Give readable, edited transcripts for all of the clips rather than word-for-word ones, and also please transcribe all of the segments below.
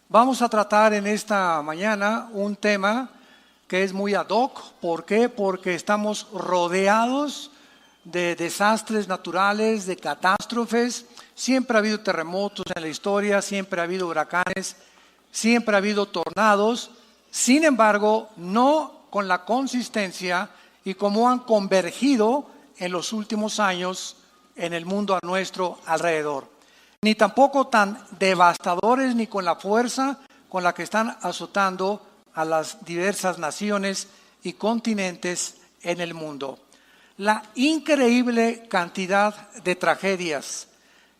Vamos a tratar en esta mañana un tema que es muy ad hoc. ¿Por qué? Porque estamos rodeados de desastres naturales, de catástrofes. Siempre ha habido terremotos en la historia, siempre ha habido huracanes, siempre ha habido tornados. Sin embargo, no con la consistencia y como han convergido en los últimos años en el mundo a nuestro alrededor. Ni tampoco tan devastadores ni con la fuerza con la que están azotando a las diversas naciones y continentes en el mundo. La increíble cantidad de tragedias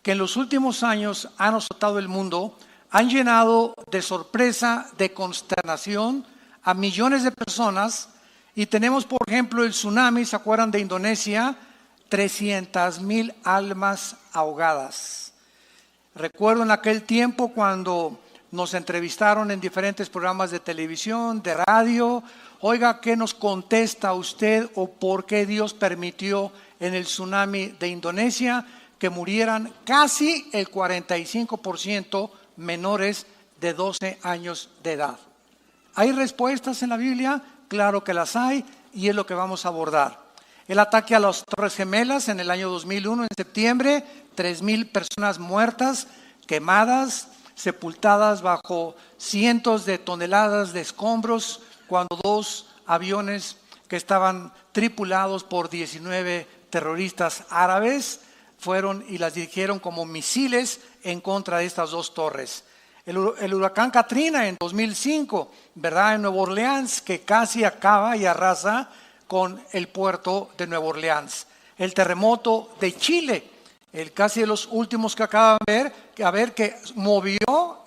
que en los últimos años han azotado el mundo han llenado de sorpresa, de consternación a millones de personas. Y tenemos, por ejemplo, el tsunami, ¿se acuerdan de Indonesia? 300,000 almas ahogadas. Recuerdo en aquel tiempo cuando nos entrevistaron en diferentes programas de televisión, de radio. Oiga, ¿qué nos contesta usted o por qué Dios permitió en el tsunami de Indonesia que murieran casi el 45% menores de 12 años de edad? ¿Hay respuestas en la Biblia? Claro que las hay y es lo que vamos a abordar. El ataque a las Torres Gemelas en el año 2001, en septiembre, 3,000 personas muertas, quemadas, sepultadas bajo cientos de toneladas de escombros, cuando 2 aviones que estaban tripulados por 19 terroristas árabes fueron y las dirigieron como misiles en contra de estas 2 torres. El huracán Katrina en 2005, ¿verdad? En Nueva Orleans, que casi acaba y arrasa con el puerto de Nueva Orleans. El terremoto de Chile, casi de los últimos que acaban de ver, que movió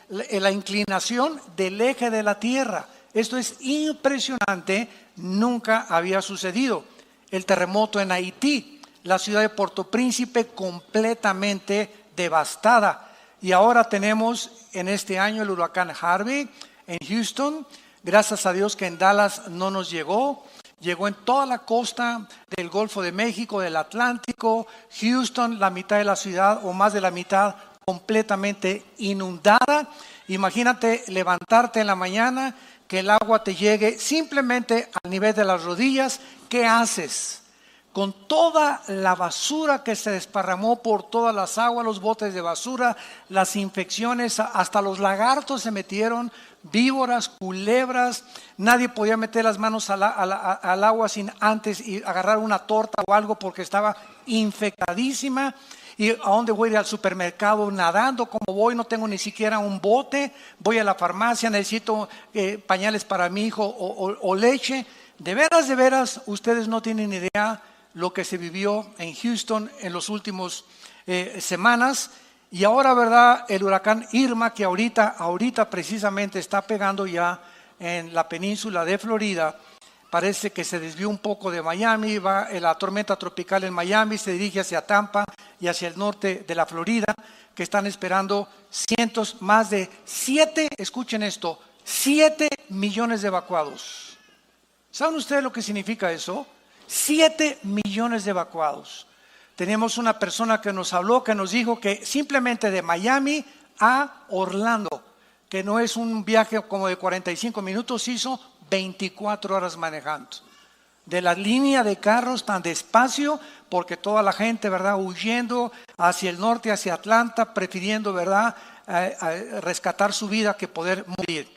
la inclinación del eje de la Tierra. Esto es impresionante, nunca había sucedido. El terremoto en Haití, la ciudad de Puerto Príncipe completamente devastada. Y ahora tenemos en este año el huracán Harvey en Houston. Gracias a Dios que en Dallas no nos llegó. Llegó en toda la costa del Golfo de México, del Atlántico. Houston, la mitad de la ciudad o más de la mitad completamente inundada. Imagínate levantarte en la mañana, que el agua te llegue simplemente al nivel de las rodillas. ¿Qué haces? Con toda la basura que se desparramó por todas las aguas, los botes de basura, las infecciones, hasta los lagartos se metieron, víboras, culebras. Nadie podía meter las manos al agua sin antes y agarrar una torta o algo porque estaba infectadísima. ¿Y a dónde voy a ir? Al supermercado nadando? ¿Cómo voy? No tengo ni siquiera un bote. Voy a la farmacia, necesito pañales para mi hijo o leche. De veras, ustedes no tienen idea lo que se vivió en Houston en los últimos semanas. Y ahora, ¿verdad? El huracán Irma, que ahorita precisamente está pegando ya en la península de Florida. Parece que se desvió un poco de Miami, va la tormenta tropical en Miami, se dirige hacia Tampa y hacia el norte de la Florida, que están esperando más de 7 millones de evacuados. ¿Saben ustedes lo que significa eso? 7 millones de evacuados. Tenemos una persona que nos habló, que nos dijo que simplemente de Miami a Orlando, que no es un viaje como de 45 minutos, hizo 24 horas manejando. De la línea de carros tan despacio, porque toda la gente, ¿verdad?, huyendo hacia el norte, hacia Atlanta, prefiriendo, ¿verdad?, rescatar su vida que poder morir.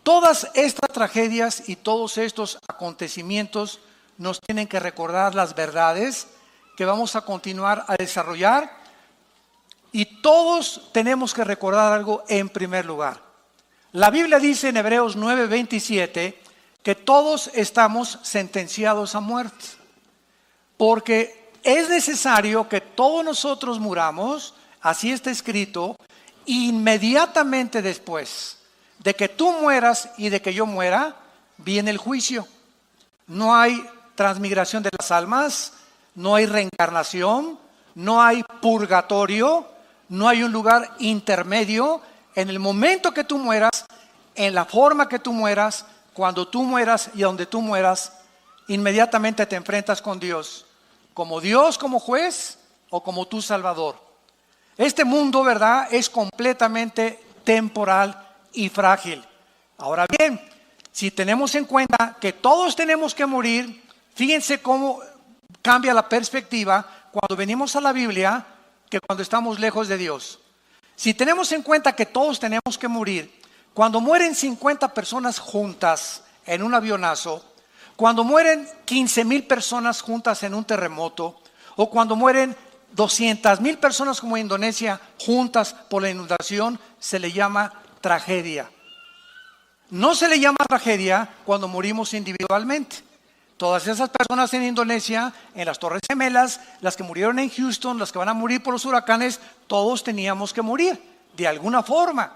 Todas estas tragedias y todos estos acontecimientos nos tienen que recordar las verdades que vamos a continuar a desarrollar, y todos tenemos que recordar algo en primer lugar. La Biblia dice en Hebreos 9:27 que todos estamos sentenciados a muerte, porque es necesario que todos nosotros muramos, así está escrito, inmediatamente después de que tú mueras y de que yo muera, viene el juicio. No hay transmigración de las almas, no hay reencarnación, no hay purgatorio, no hay un lugar intermedio. En el momento que tú mueras, en la forma que tú mueras, cuando tú mueras y a donde tú mueras, inmediatamente te enfrentas con Dios, como juez o como tu Salvador. Este mundo, ¿verdad?, es completamente temporal y frágil. Ahora bien, si tenemos en cuenta que todos tenemos que morir, fíjense cómo cambia la perspectiva cuando venimos a la Biblia que cuando estamos lejos de Dios. Si tenemos en cuenta que todos tenemos que morir, cuando mueren 50 personas juntas en un avionazo, cuando mueren 15,000 personas juntas en un terremoto, o cuando mueren 200,000 personas como en Indonesia juntas por la inundación, se le llama tragedia. No se le llama tragedia cuando morimos individualmente. Todas esas personas en Indonesia, en las Torres Gemelas, las que murieron en Houston, las que van a morir por los huracanes, todos teníamos que morir de alguna forma.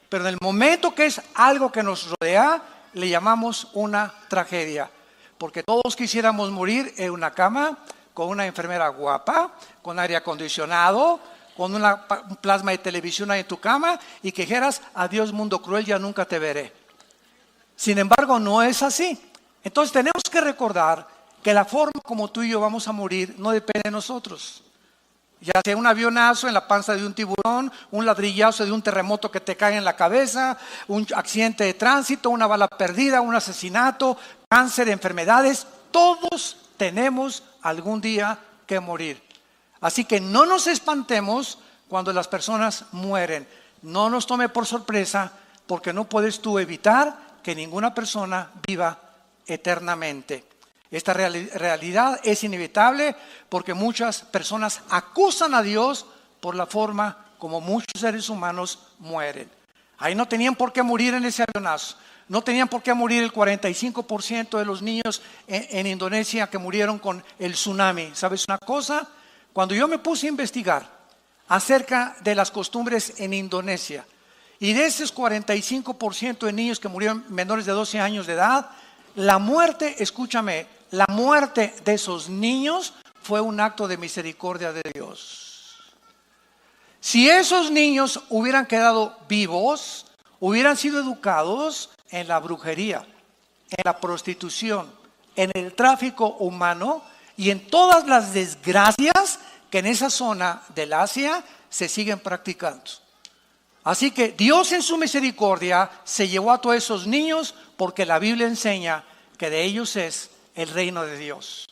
Pero en el momento que es algo que nos rodea, le llamamos una tragedia. Porque todos quisiéramos morir en una cama, con una enfermera guapa, con aire acondicionado, con un plasma de televisión ahí en tu cama y que dijeras, adiós mundo cruel, ya nunca te veré. Sin embargo, no es así. Entonces tenemos que recordar que la forma como tú y yo vamos a morir no depende de nosotros. Ya sea un avionazo en la panza de un tiburón, un ladrillazo de un terremoto que te cae en la cabeza, un accidente de tránsito, una bala perdida, un asesinato, cáncer, enfermedades, todos tenemos algún día que morir. Así que no nos espantemos cuando las personas mueren. No nos tome por sorpresa porque no puedes tú evitar que ninguna persona viva eternamente. Esta realidad es inevitable porque muchas personas acusan a Dios por la forma como muchos seres humanos mueren. Ahí no tenían por qué morir en ese avionazo. No tenían por qué morir el 45% de los niños en Indonesia que murieron con el tsunami. ¿Sabes una cosa? Cuando yo me puse a investigar acerca de las costumbres en Indonesia y de esos 45% de niños que murieron menores de 12 años de edad, la muerte, escúchame, la muerte de esos niños fue un acto de misericordia de Dios. Si esos niños hubieran quedado vivos, hubieran sido educados en la brujería, en la prostitución, en el tráfico humano y en todas las desgracias que en esa zona del Asia se siguen practicando. Así que Dios en su misericordia se llevó a todos esos niños porque la Biblia enseña que de ellos es el reino de Dios.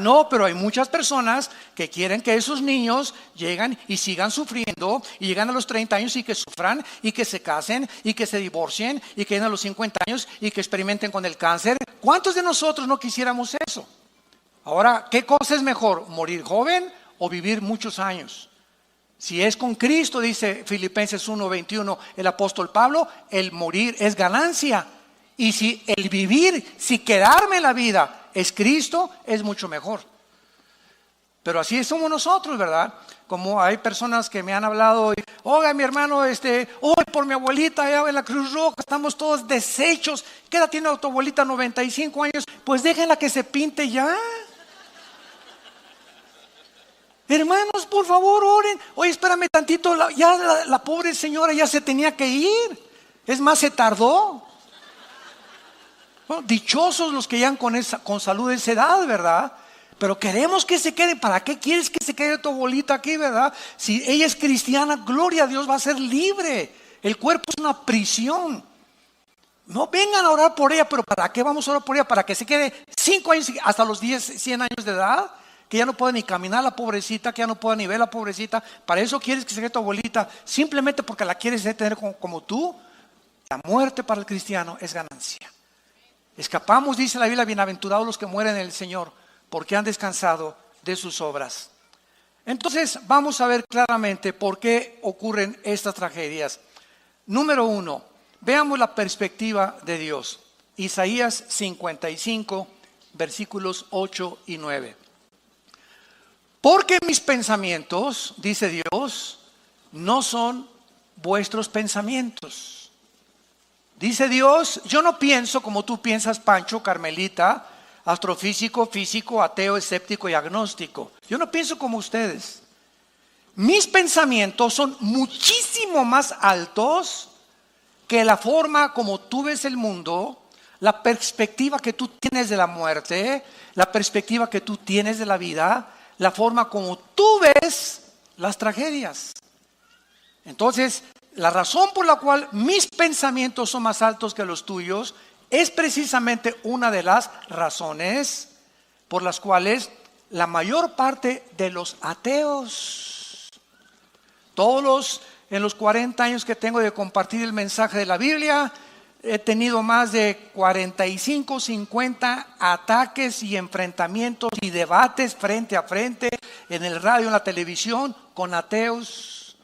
No, pero hay muchas personas que quieren que esos niños lleguen y sigan sufriendo y llegan a los 30 años y que sufran y que se casen y que se divorcien y que lleguen a los 50 años y que experimenten con el cáncer. ¿Cuántos de nosotros no quisiéramos eso? Ahora, ¿qué cosa es mejor? ¿Morir joven o vivir muchos años? Si es con Cristo, dice Filipenses 1:21 el apóstol Pablo, el morir es ganancia. Y si el vivir, si quedarme en la vida es Cristo, es mucho mejor. Pero así somos nosotros, ¿verdad? Como hay personas que me han hablado, oiga mi hermano, hoy por mi abuelita allá en la Cruz Roja, estamos todos deshechos. ¿Qué edad tiene tu abuelita? 95 años. Pues déjenla que se pinte ya. Hermanos, por favor, oren. Oye, espérame tantito, la pobre señora ya se tenía que ir. Es más, se tardó. Bueno, dichosos los que llegan con salud de esa edad, ¿verdad? Pero queremos que se quede. ¿Para qué quieres que se quede tu abuelita aquí, verdad? Si ella es cristiana, gloria a Dios, va a ser libre. El cuerpo es una prisión. No vengan a orar por ella, pero ¿para qué vamos a orar por ella? Para que se quede 5 años, hasta los 10, 100 años de edad, que ya no puede ni caminar la pobrecita, que ya no puede ni ver la pobrecita. ¿Para eso quieres que se quede tu abuelita? Simplemente porque la quieres tener como tú. La muerte para el cristiano es ganancia. Escapamos, dice la Biblia, bienaventurados los que mueren en el Señor, porque han descansado de sus obras. Entonces vamos a ver claramente por qué ocurren estas tragedias. Número 1, veamos la perspectiva de Dios. Isaías 55, versículos 8 y 9. Porque mis pensamientos, dice Dios, no son vuestros pensamientos. Dice Dios, yo no pienso como tú piensas, Pancho, Carmelita, astrofísico, físico, ateo, escéptico y agnóstico. Yo no pienso como ustedes. Mis pensamientos son muchísimo más altos que la forma como tú ves el mundo, la perspectiva que tú tienes de la muerte, la perspectiva que tú tienes de la vida, la forma como tú ves las tragedias. Entonces, La razón por la cual mis pensamientos son más altos que los tuyos es precisamente una de las razones por las cuales la mayor parte de los ateos, en los 40 años que tengo de compartir el mensaje de la Biblia, he tenido más de 45, 50 ataques y enfrentamientos y debates frente a frente en el radio, en la televisión, con ateos.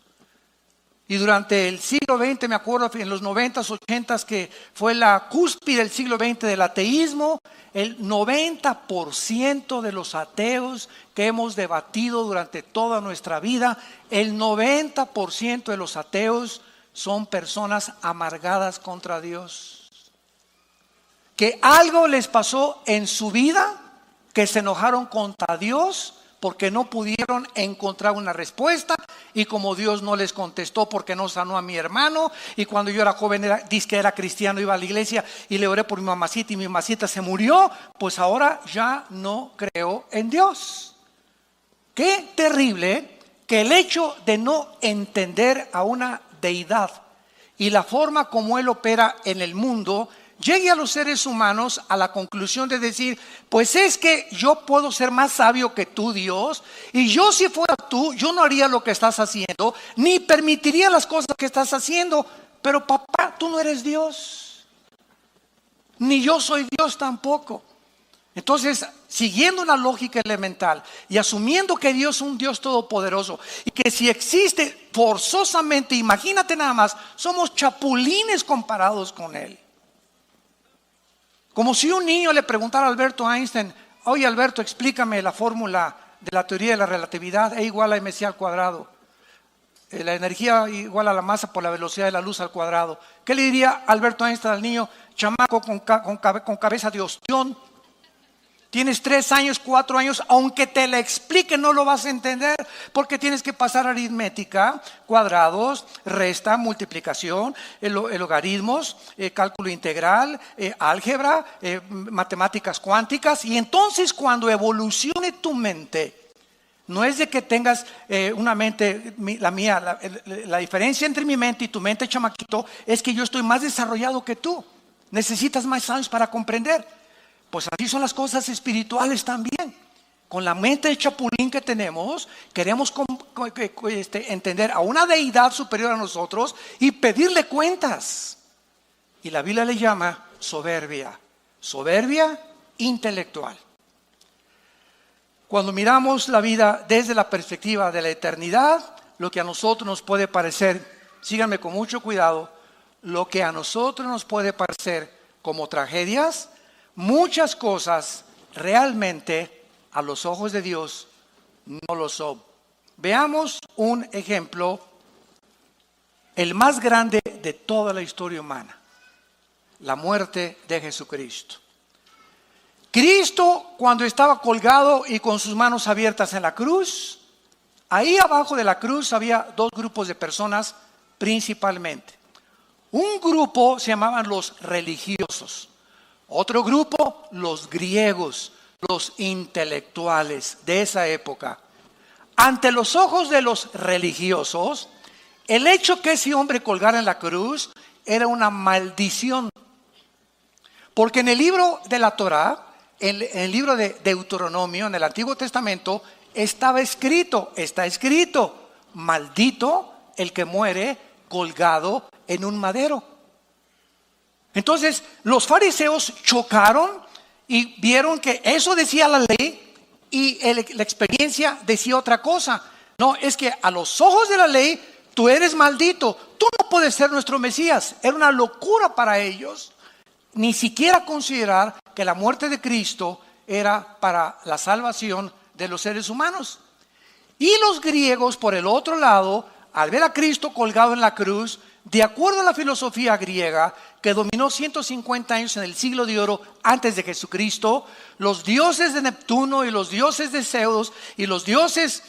Y durante el siglo XX, me acuerdo en los 90s, 80s, que fue la cúspide del siglo XX del ateísmo, el 90% de los ateos que hemos debatido durante toda nuestra vida, el 90% de los ateos son personas amargadas contra Dios. Que algo les pasó en su vida, que se enojaron contra Dios porque no pudieron encontrar una respuesta, y como Dios no les contestó porque no sanó a mi hermano, y cuando yo era joven dice que era cristiano, iba a la iglesia y le oré por mi mamacita y mi mamacita se murió, pues ahora ya no creo en Dios. Qué terrible que el hecho de no entender a una deidad y la forma como Él opera en el mundo llegue a los seres humanos a la conclusión de decir, pues es que yo puedo ser más sabio que tú, Dios, y yo si fuera tú, yo no haría lo que estás haciendo, ni permitiría las cosas que estás haciendo, pero papá, tú no eres Dios, ni yo soy Dios tampoco. Entonces, siguiendo una lógica elemental y asumiendo que Dios es un Dios todopoderoso y que si existe forzosamente, imagínate nada más, somos chapulines comparados con Él. Como si un niño le preguntara a Alberto Einstein, oye Alberto, explícame la fórmula de la teoría de la relatividad, E igual a mc al cuadrado. La energía igual a la masa por la velocidad de la luz al cuadrado. ¿Qué le diría Alberto Einstein al niño, chamaco con cabeza de ostión? Tienes 3 años, 4 años, aunque te la explique no lo vas a entender, porque tienes que pasar aritmética, cuadrados, resta, multiplicación, logaritmos, cálculo integral, álgebra, matemáticas cuánticas. Y entonces cuando evolucione tu mente, no es de que tengas una mente, la mía, la diferencia entre mi mente y tu mente, chamaquito, es que yo estoy más desarrollado que tú. Necesitas más años para comprender. Pues así son las cosas espirituales también. Con la mente de chapulín que tenemos, queremos entender a una deidad superior a nosotros y pedirle cuentas. Y la Biblia le llama soberbia intelectual. Cuando miramos la vida desde la perspectiva de la eternidad, lo que a nosotros nos puede parecer, síganme con mucho cuidado, lo que a nosotros nos puede parecer como tragedias, muchas cosas realmente a los ojos de Dios no lo son. Veamos un ejemplo, el más grande de toda la historia humana, la muerte de Jesucristo. Cristo, cuando estaba colgado y con sus manos abiertas en la cruz, ahí abajo de la cruz había 2 grupos de personas principalmente. Un grupo se llamaban los religiosos. Otro grupo, los griegos, los intelectuales de esa época. Ante los ojos de los religiosos, el hecho que ese hombre colgara en la cruz era una maldición. Porque en el libro de la Torá, en el libro de Deuteronomio, en el Antiguo Testamento, está escrito, maldito el que muere colgado en un madero. Entonces los fariseos chocaron y vieron que eso decía la ley y la experiencia decía otra cosa. No, es que a los ojos de la ley tú eres maldito, tú no puedes ser nuestro Mesías. Era una locura para ellos ni siquiera considerar que la muerte de Cristo era para la salvación de los seres humanos. Y los griegos, por el otro lado, al ver a Cristo colgado en la cruz, de acuerdo a la filosofía griega que dominó 150 años en el siglo de oro antes de Jesucristo, los dioses de Neptuno y los dioses de Zeus y los dioses,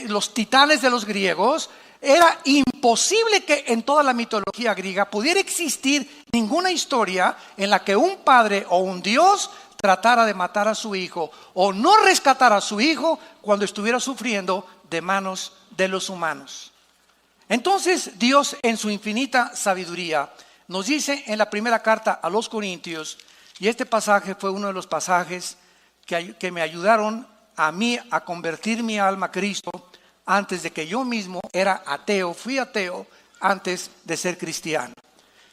los titanes de los griegos, era imposible que en toda la mitología griega pudiera existir ninguna historia en la que un padre o un dios tratara de matar a su hijo o no rescatar a su hijo cuando estuviera sufriendo de manos de los humanos. Entonces Dios en su infinita sabiduría nos dice en la primera carta a los Corintios, y este pasaje fue uno de los pasajes que me ayudaron a mí a convertir mi alma a Cristo antes de que yo mismo era ateo, fui ateo antes de ser cristiano.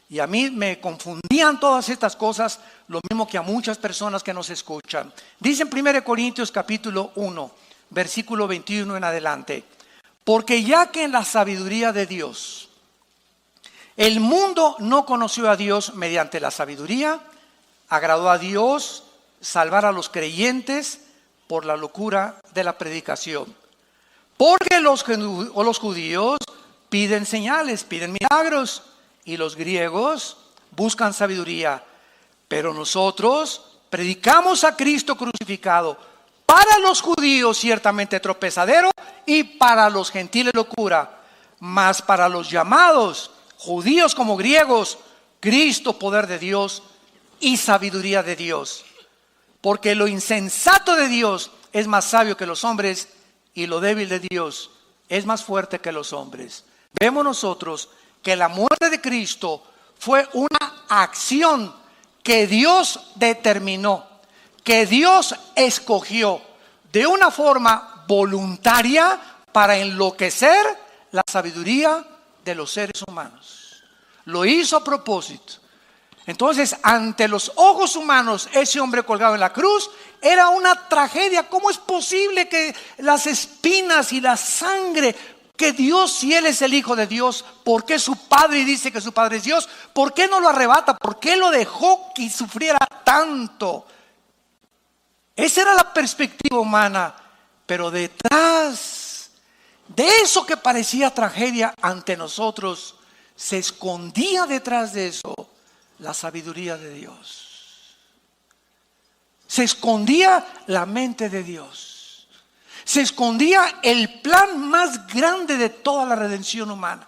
Y a mí me confundían todas estas cosas, lo mismo que a muchas personas que nos escuchan. Dice en 1 Corintios capítulo 1, versículo 21 en adelante: porque ya que en la sabiduría de Dios, el mundo no conoció a Dios mediante la sabiduría, agradó a Dios salvar a los creyentes por la locura de la predicación. Porque los judíos piden señales, piden milagros, y los griegos buscan sabiduría. Pero nosotros predicamos a Cristo crucificado, para los judíos ciertamente tropezadero y para los gentiles locura, mas para los llamados, judíos como griegos, Cristo poder de Dios y sabiduría de Dios. Porque lo insensato de Dios es más sabio que los hombres, y lo débil de Dios es más fuerte que los hombres. Vemos nosotros que la muerte de Cristo fue una acción que Dios determinó, que Dios escogió de una forma voluntaria para enloquecer la sabiduría de los seres humanos. Lo hizo a propósito. Entonces, ante los ojos humanos, ese hombre colgado en la cruz era una tragedia. ¿Cómo es posible que las espinas y la sangre, que Dios, si Él es el Hijo de Dios, ¿por qué su Padre dice que su Padre es Dios? ¿Por qué no lo arrebata? ¿Por qué lo dejó que sufriera tanto? Esa era la perspectiva humana, pero detrás de eso que parecía tragedia ante nosotros, se escondía detrás de eso la sabiduría de Dios. Se escondía la mente de Dios. Se escondía el plan más grande de toda la redención humana.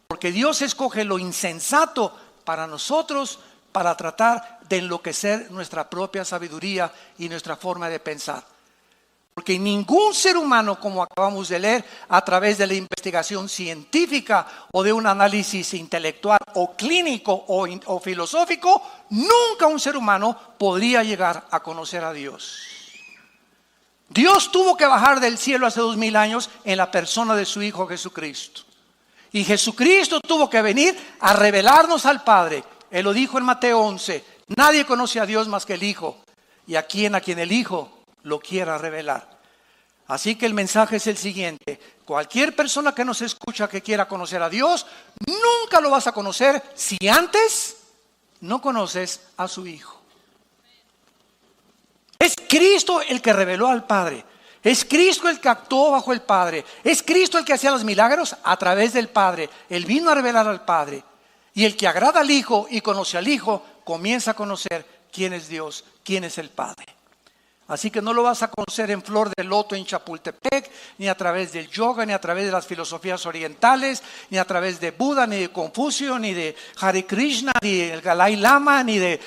Porque Dios escoge lo insensato para nosotros, para tratar de enloquecer nuestra propia sabiduría y nuestra forma de pensar. Porque ningún ser humano, como acabamos de leer, a través de la investigación científica o de un análisis intelectual o clínico o filosófico, nunca un ser humano podría llegar a conocer a Dios. Dios tuvo que bajar del cielo hace 2000 años en la persona de su Hijo Jesucristo. Y Jesucristo tuvo que venir a revelarnos al Padre. Él lo dijo en Mateo 11, nadie conoce a Dios más que el Hijo, y a quien el Hijo lo quiera revelar. Así que el mensaje es el siguiente: cualquier persona que nos escucha que quiera conocer a Dios, nunca lo vas a conocer si antes no conoces a su Hijo. Es Cristo el que reveló al Padre. Es Cristo el que actuó bajo el Padre. Es Cristo el que hacía los milagros a través del Padre. Él vino a revelar al Padre. Y el que agrada al Hijo y conoce al Hijo, comienza a conocer quién es Dios, quién es el Padre. Así que no lo vas a conocer en flor de loto en Chapultepec, ni a través del yoga, ni a través de las filosofías orientales, ni a través de Buda, ni de Confucio, ni de Hare Krishna, ni del Dalai Lama, ni de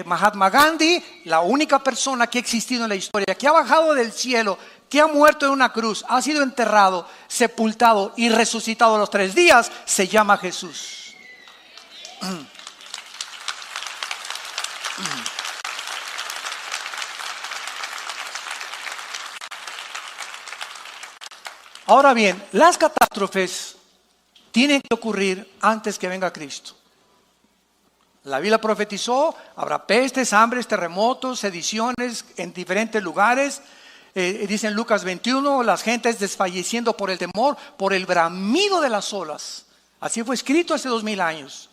Mahatma Gandhi. La única persona que ha existido en la historia, que ha bajado del cielo, que ha muerto en una cruz, ha sido enterrado, sepultado y resucitado a los 3 días, se llama Jesús. Ahora bien, las catástrofes tienen que ocurrir antes que venga Cristo. La Biblia profetizó, habrá pestes, hambres, terremotos, sediciones en diferentes lugares. Dice en Lucas 21, las gentes desfalleciendo por el temor, por el bramido de las olas. Así fue escrito hace 2000 años.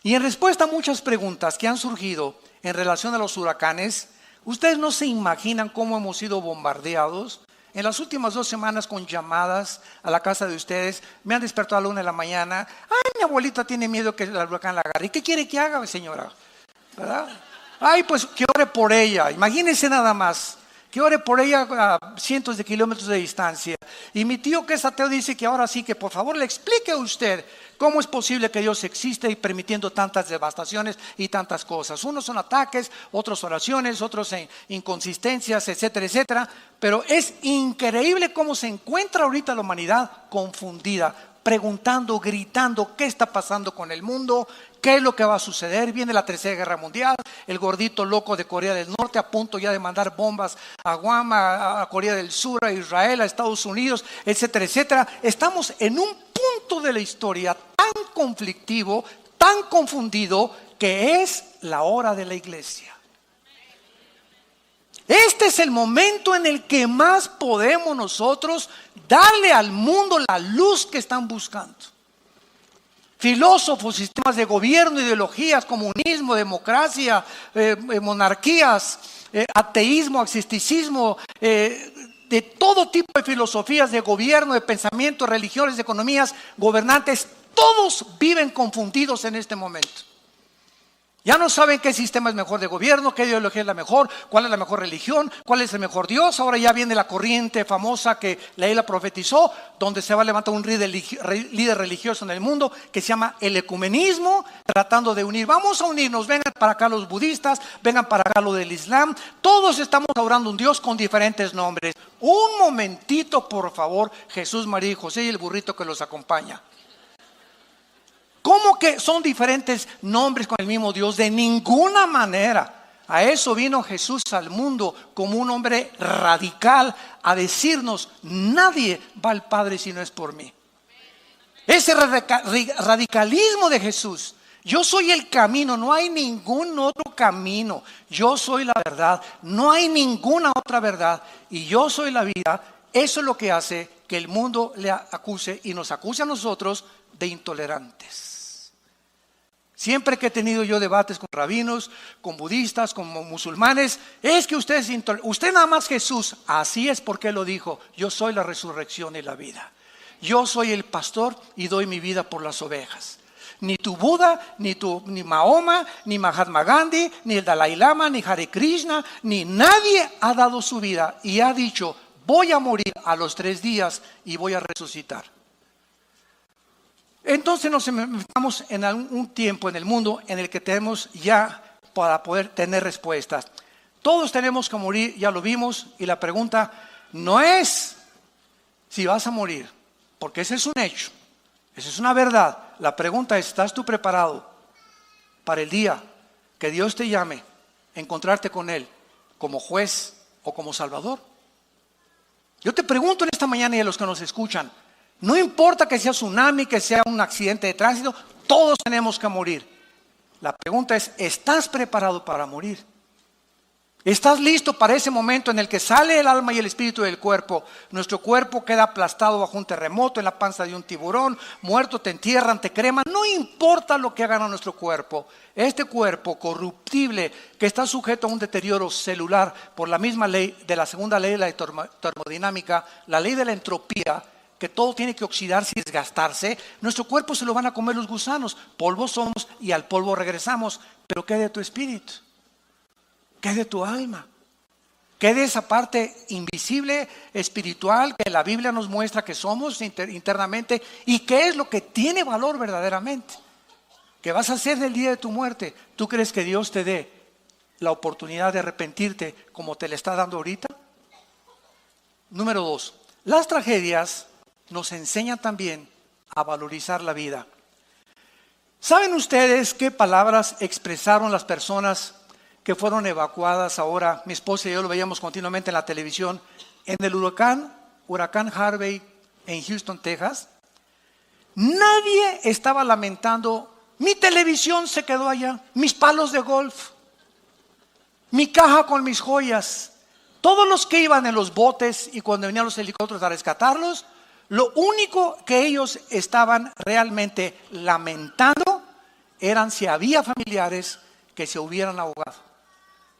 Y en respuesta a muchas preguntas que han surgido en relación a los huracanes, ustedes no se imaginan cómo hemos sido bombardeados. En las últimas 2 semanas con llamadas a la casa de ustedes, me han despertado a la 1 de la mañana. Ay, mi abuelita tiene miedo que el huracán la agarre. ¿Y qué quiere que haga, señora? ¿Verdad? Ay, pues que ore por ella. Imagínense nada más. Que ore por ella a cientos de kilómetros de distancia. Y mi tío que es ateo dice que ahora sí que por favor le explique a usted cómo es posible que Dios exista y permitiendo tantas devastaciones y tantas cosas. Unos son ataques, otros oraciones, otros inconsistencias, etcétera, etcétera. Pero es increíble cómo se encuentra ahorita la humanidad confundida. preguntando, gritando, ¿qué está pasando con el mundo? ¿Qué es lo que va a suceder? Viene la Tercera Guerra Mundial, el gordito loco de Corea del Norte a punto ya de mandar bombas a Guam, a Corea del Sur, a Israel, a Estados Unidos, etcétera, etcétera. Estamos en un punto de la historia tan conflictivo, tan confundido, que es la hora de la iglesia. Este es el momento en el que más podemos nosotros darle al mundo la luz que están buscando. Filósofos, sistemas de gobierno, ideologías, comunismo, democracia, monarquías, ateísmo, agnosticismo, de todo tipo de filosofías de gobierno, de pensamiento, religiones, de economías, gobernantes, todos viven confundidos en este momento. Ya no saben qué sistema es mejor de gobierno, qué ideología es la mejor, cuál es la mejor religión, cuál es el mejor Dios. Ahora ya viene la corriente famosa que la profetizó, donde se va a levantar un líder religioso en el mundo que se llama el ecumenismo, tratando de unir. Vamos a unirnos, vengan para acá los budistas, vengan para acá los del Islam. Todos estamos adorando a un Dios con diferentes nombres. Un momentito, por favor, Jesús, María y José y el burrito que los acompaña. ¿Cómo que son diferentes nombres con el mismo Dios? De ninguna manera. A eso vino Jesús al mundo como un hombre radical a decirnos: nadie va al Padre si no es por mí. Ese radicalismo de Jesús: yo soy el camino, no hay ningún otro camino. Yo soy la verdad, no hay ninguna otra verdad. Y yo soy la vida. Eso es lo que hace que el mundo le acuse y nos acuse a nosotros de intolerantes. Siempre que he tenido yo debates con rabinos, con budistas, con musulmanes, es que usted nada más Jesús. Así es porque lo dijo: yo soy la resurrección y la vida. Yo soy el pastor y doy mi vida por las ovejas. Ni tu Buda, ni Mahoma, ni Mahatma Gandhi, ni el Dalai Lama, ni Hare Krishna, ni nadie ha dado su vida y ha dicho: voy a morir a los 3 días y voy a resucitar. Entonces nos estamos en un tiempo en el mundo en el que tenemos ya para poder tener respuestas. Todos tenemos que morir, ya lo vimos, y la pregunta no es si vas a morir, porque ese es un hecho, esa es una verdad. La pregunta es: ¿estás tú preparado para el día que Dios te llame a encontrarte con Él como juez o como salvador? Yo te pregunto en esta mañana, y a los que nos escuchan, no importa que sea tsunami, que sea un accidente de tránsito, todos tenemos que morir. La pregunta es: ¿estás preparado para morir? ¿Estás listo para ese momento en el que sale el alma y el espíritu del cuerpo? Nuestro cuerpo queda aplastado bajo un terremoto, en la panza de un tiburón, muerto, te entierran, te creman. No importa lo que hagan a nuestro cuerpo. Este cuerpo corruptible que está sujeto a un deterioro celular por la misma ley de la segunda ley de la termodinámica, la ley de la entropía, que todo tiene que oxidarse y desgastarse, nuestro cuerpo se lo van a comer los gusanos. Polvo somos y al polvo regresamos. Pero ¿qué de tu espíritu? ¿Qué de tu alma? ¿Qué de esa parte invisible, espiritual, que la Biblia nos muestra que somos internamente? ¿Y qué es lo que tiene valor verdaderamente? ¿Qué vas a hacer del día de tu muerte? ¿Tú crees que Dios te dé la oportunidad de arrepentirte como te la está dando ahorita? Número 2, las tragedias nos enseñan también a valorizar la vida. ¿Saben ustedes qué palabras expresaron las personas que fueron evacuadas ahora? Mi esposa y yo lo veíamos continuamente en la televisión, en el huracán Harvey en Houston, Texas. Nadie estaba lamentando: mi televisión se quedó allá, mis palos de golf, mi caja con mis joyas. Todos los que iban en los botes y cuando venían los helicópteros a rescatarlos, lo único que ellos estaban realmente lamentando eran si había familiares que se hubieran ahogado.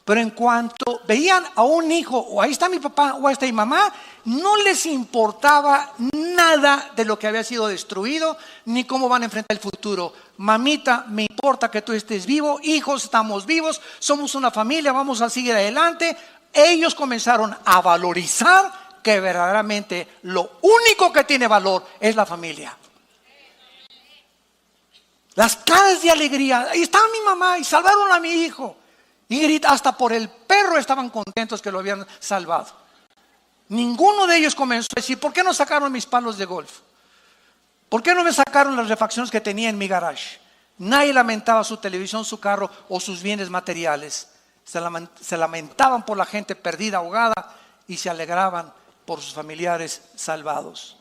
Pero en cuanto veían a un hijo, o ahí está mi papá, o ahí está mi mamá, no les importaba nada de lo que había sido destruido, ni cómo van a enfrentar el futuro. Mamita, me importa que tú estés vivo, hijos, estamos vivos, somos una familia, vamos a seguir adelante. Ellos comenzaron a valorizar que verdaderamente lo único que tiene valor es la familia. Las caras de alegría: ahí está mi mamá y salvaron a mi hijo. Y grita, hasta por el perro estaban contentos que lo habían salvado. Ninguno de ellos comenzó a decir: ¿por qué no sacaron mis palos de golf? ¿Por qué no me sacaron las refacciones que tenía en mi garage? Nadie lamentaba su televisión, su carro o sus bienes materiales. Se lamentaban por la gente perdida, ahogada, y se alegraban por sus familiares salvados.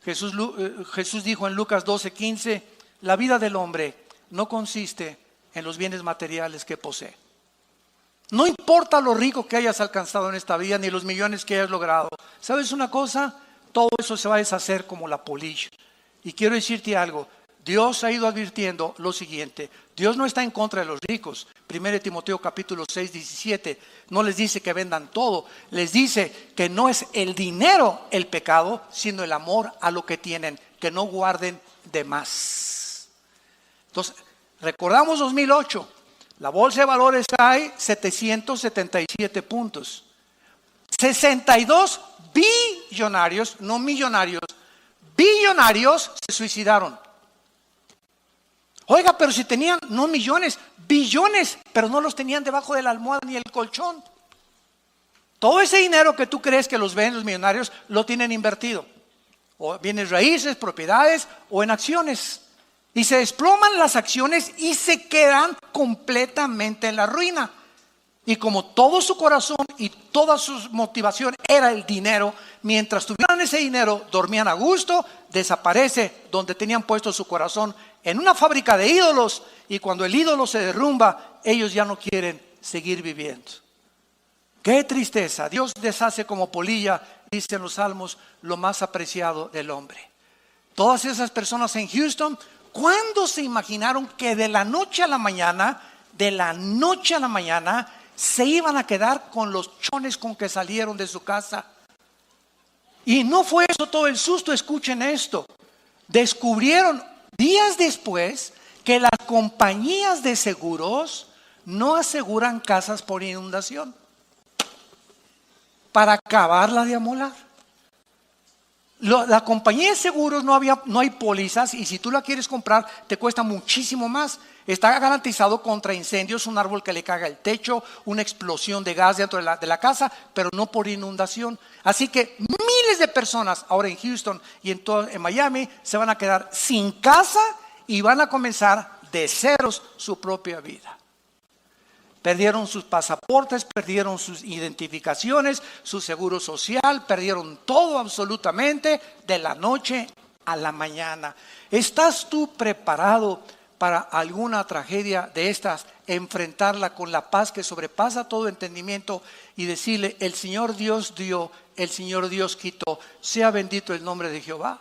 Jesús dijo en Lucas 12:15, la vida del hombre no consiste en los bienes materiales que posee. No importa lo rico que hayas alcanzado en esta vida, ni los millones que hayas logrado. ¿Sabes una cosa? Todo eso se va a deshacer como la polilla. Y quiero decirte algo. Dios ha ido advirtiendo lo siguiente. Dios no está en contra de los ricos. 1 Timoteo capítulo 6:17 no les dice que vendan todo. Les dice que no es el dinero el pecado, sino el amor a lo que tienen. Que no guarden de más. Entonces, recordamos 2008. La bolsa de valores hay 777 puntos. 62 billonarios, no millonarios, billonarios se suicidaron. Oiga, pero si tenían, no millones, billones, pero no los tenían debajo de la almohada ni el colchón. Todo ese dinero que tú crees que los ven los millonarios, lo tienen invertido. O bienes raíces, propiedades o en acciones. Y se desploman las acciones y se quedan completamente en la ruina. Y como todo su corazón y toda su motivación era el dinero, mientras tuvieran ese dinero, dormían a gusto, desaparece donde tenían puesto su corazón en una fábrica de ídolos. Y cuando el ídolo se derrumba, ellos ya no quieren seguir viviendo. ¡Qué tristeza! Dios deshace como polilla, dicen los salmos, lo más apreciado del hombre. Todas esas personas en Houston, ¿cuándo se imaginaron que de la noche a la mañana, se iban a quedar con los chones con que salieron de su casa? Y no fue eso todo el susto. Escuchen esto. Descubrieron días después que las compañías de seguros no aseguran casas por inundación para acabarla de amolar. La compañía de seguros no hay pólizas, y si tú la quieres comprar te cuesta muchísimo más. Está garantizado contra incendios, un árbol que le caga el techo, una explosión de gas dentro de la casa, pero no por inundación. Así que miles de personas ahora en Houston y en Miami se van a quedar sin casa y van a comenzar de ceros su propia vida. Perdieron sus pasaportes, perdieron sus identificaciones, su seguro social, perdieron todo absolutamente de la noche a la mañana. ¿Estás tú preparado para alguna tragedia de estas? Enfrentarla con la paz que sobrepasa todo entendimiento y decirle: el Señor Dios dio, el Señor Dios quitó, sea bendito el nombre de Jehová.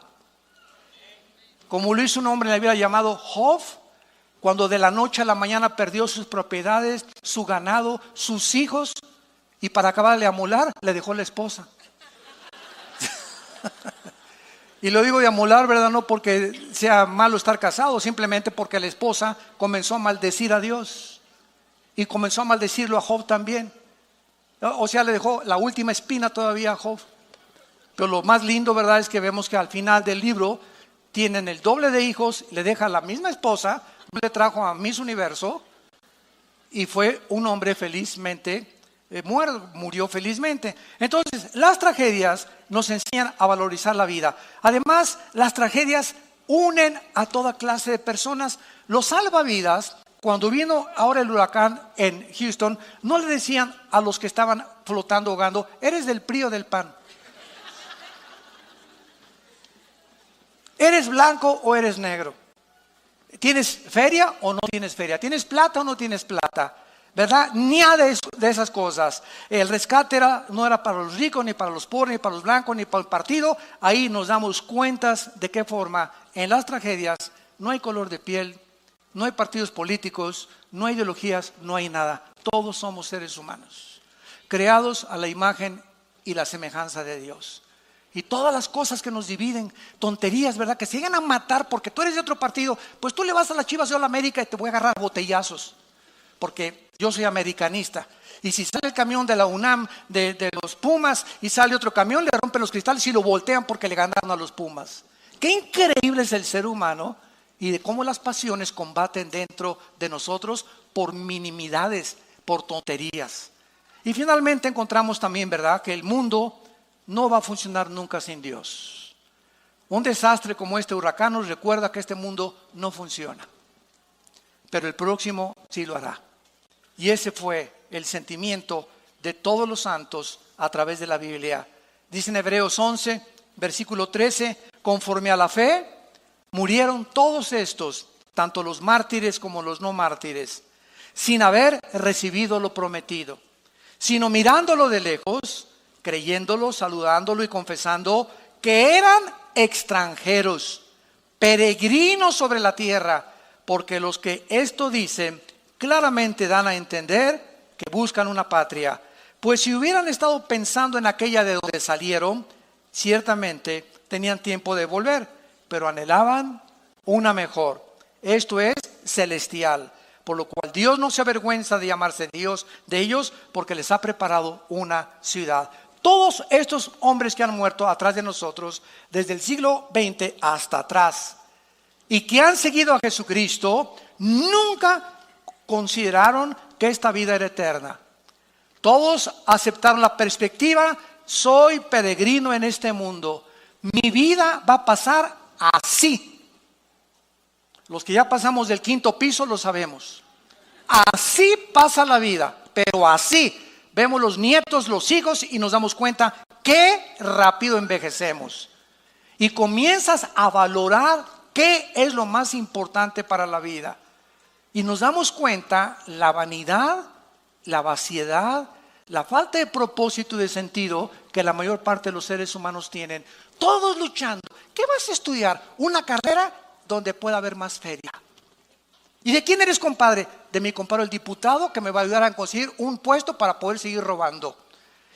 Como lo hizo un hombre en la Biblia llamado Job, cuando de la noche a la mañana perdió sus propiedades, su ganado, sus hijos, y para acabar de amolar le dejó la esposa. Y lo digo de amolar, ¿verdad? No porque sea malo estar casado, simplemente porque la esposa comenzó a maldecir a Dios y comenzó a maldecirlo a Job también. O sea, le dejó la última espina todavía a Job. Pero lo más lindo, ¿verdad?, es que vemos que al final del libro tienen el doble de hijos, le deja la misma esposa, le trajo a Miss Universo y fue un hombre felizmente murió felizmente. Entonces, las tragedias nos enseñan a valorizar la vida. Además, las tragedias unen a toda clase de personas. Los salvavidas, cuando vino ahora el huracán en Houston, no le decían a los que estaban flotando, ahogando: ¿eres del PRI o del PAN? ¿Eres blanco o eres negro? ¿Tienes feria o no tienes feria? ¿Tienes plata o no tienes plata? ¿Verdad? Ni de esas cosas. El rescate no era para los ricos, ni para los pobres, ni para los blancos, ni para el partido. Ahí nos damos cuentas de qué forma en las tragedias no hay color de piel, no hay partidos políticos, no hay ideologías, no hay nada. Todos somos seres humanos, creados a la imagen y la semejanza de Dios. Y todas las cosas que nos dividen, tonterías, ¿verdad?, que se llegan a matar porque tú eres de otro partido. Pues tú le vas a las Chivas, yo a la América, y te voy a agarrar botellazos, porque yo soy americanista. Y si sale el camión de la UNAM, de los Pumas, y sale otro camión, le rompen los cristales y lo voltean porque le ganaron a los Pumas. Qué increíble es el ser humano y de cómo las pasiones combaten dentro de nosotros por minimidades, por tonterías. Y finalmente encontramos también, ¿verdad?, que el mundo no va a funcionar nunca sin Dios. Un desastre como este huracán nos recuerda que este mundo no funciona, pero el próximo sí lo hará. Y ese fue el sentimiento de todos los santos a través de la Biblia. Dice en Hebreos 11, versículo 13, conforme a la fe, murieron todos estos, tanto los mártires como los no mártires, sin haber recibido lo prometido, sino mirándolo de lejos, creyéndolo, saludándolo y confesando que eran extranjeros, peregrinos sobre la tierra, porque los que esto dicen claramente dan a entender que buscan una patria. Pues si hubieran estado pensando en aquella de donde salieron, ciertamente tenían tiempo de volver, pero anhelaban una mejor, esto es celestial, por lo cual Dios no se avergüenza de llamarse Dios de ellos, porque les ha preparado una ciudad. Todos estos hombres que han muerto atrás de nosotros, desde el siglo XX hasta atrás, y que han seguido a Jesucristo, nunca consideraron que esta vida era eterna. Todos aceptaron la perspectiva: soy peregrino en este mundo, mi vida va a pasar así. Los que ya pasamos del 5º piso lo sabemos. Así pasa la vida, pero así. Vemos los nietos, los hijos y nos damos cuenta qué rápido envejecemos. Y comienzas a valorar qué es lo más importante para la vida. Y nos damos cuenta la vanidad, la vaciedad, la falta de propósito y de sentido que la mayor parte de los seres humanos tienen. Todos luchando. ¿Qué vas a estudiar? Una carrera donde pueda haber más feria. ¿Y de quién eres compadre? De mi compadre el diputado, que me va a ayudar a conseguir un puesto para poder seguir robando.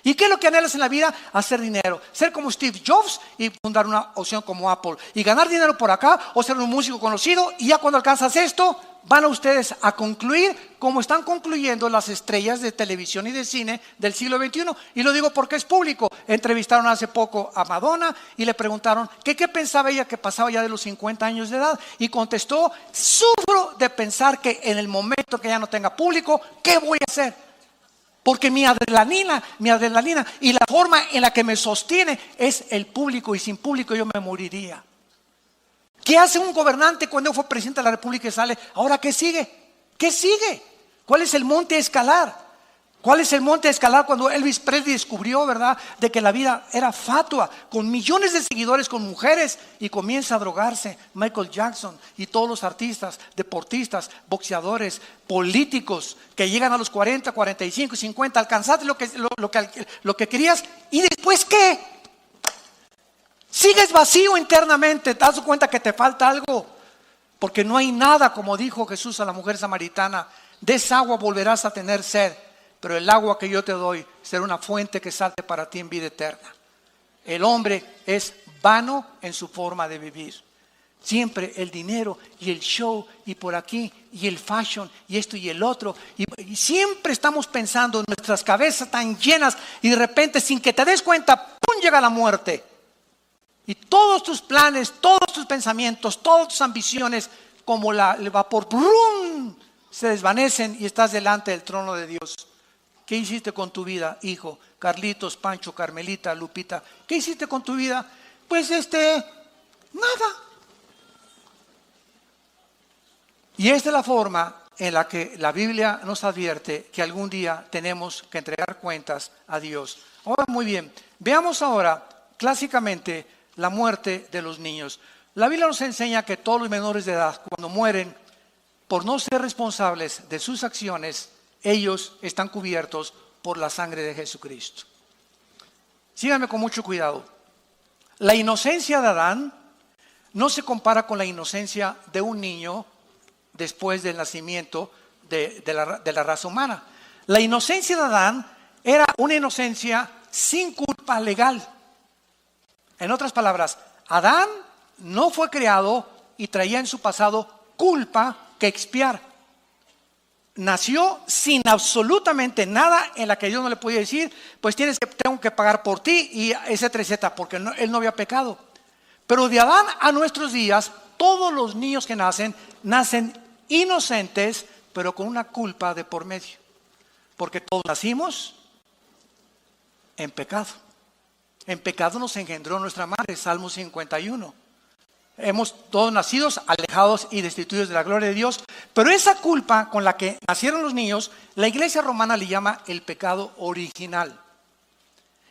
¿Y qué es lo que anhelas en la vida? Hacer dinero, ser como Steve Jobs y fundar una opción como Apple, y ganar dinero por acá, o ser un músico conocido. Y ya cuando alcanzas esto, van a ustedes a concluir como están concluyendo las estrellas de televisión y de cine del siglo XXI. Y lo digo porque es público. Entrevistaron hace poco a Madonna y le preguntaron que qué pensaba ella que pasaba ya de los 50 años de edad. Y contestó: sufro de pensar que en el momento que ya no tenga público, ¿qué voy a hacer? Porque mi adrenalina y la forma en la que me sostiene es el público, y sin público yo me moriría. ¿Qué hace un gobernante cuando fue presidente de la República y sale? ¿Ahora qué sigue? ¿Qué sigue? ¿Cuál es el monte a escalar? ¿Cuál es el monte a escalar cuando Elvis Presley descubrió, verdad, de que la vida era fatua, con millones de seguidores, con mujeres, y comienza a drogarse? Michael Jackson y todos los artistas, deportistas, boxeadores, políticos que llegan a los 40, 45, 50, alcanzaste lo que querías, ¿y después qué? Sigues vacío internamente, te das cuenta que te falta algo, porque no hay nada, como dijo Jesús a la mujer samaritana: de esa agua volverás a tener sed, pero el agua que yo te doy será una fuente que salte para ti en vida eterna. El hombre es vano en su forma de vivir. Siempre el dinero y el show y por aquí y el fashion y esto y el otro. Y siempre estamos pensando, en nuestras cabezas tan llenas, y de repente, sin que te des cuenta, ¡pum!, llega la muerte. Y todos tus planes, todos tus pensamientos, todas tus ambiciones, como el vapor, ¡brum!, se desvanecen y estás delante del trono de Dios. ¿Qué hiciste con tu vida, hijo? Carlitos, Pancho, Carmelita, Lupita, ¿qué hiciste con tu vida? Pues nada. Y esta es la forma en la que la Biblia nos advierte que algún día tenemos que entregar cuentas a Dios. Ahora, muy bien, veamos ahora clásicamente la muerte de los niños. La Biblia nos enseña que todos los menores de edad, cuando mueren por no ser responsables de sus acciones, ellos están cubiertos por la sangre de Jesucristo. Síganme con mucho cuidado. La inocencia de Adán no se compara con la inocencia de un niño después del nacimiento de la raza humana. La inocencia de Adán era una inocencia sin culpa legal. En otras palabras, Adán no fue creado y traía en su pasado culpa que expiar. Nació sin absolutamente nada en la que Dios no le podía decir: pues tengo que pagar por ti, y etcétera, etcétera, porque él no había pecado. Pero de Adán a nuestros días, todos los niños que nacen inocentes, pero con una culpa de por medio, porque todos nacimos en pecado. En pecado nos engendró nuestra madre, Salmo 51. Hemos todos nacidos alejados y destituidos de la gloria de Dios. Pero esa culpa con la que nacieron los niños, la iglesia romana le llama el pecado original.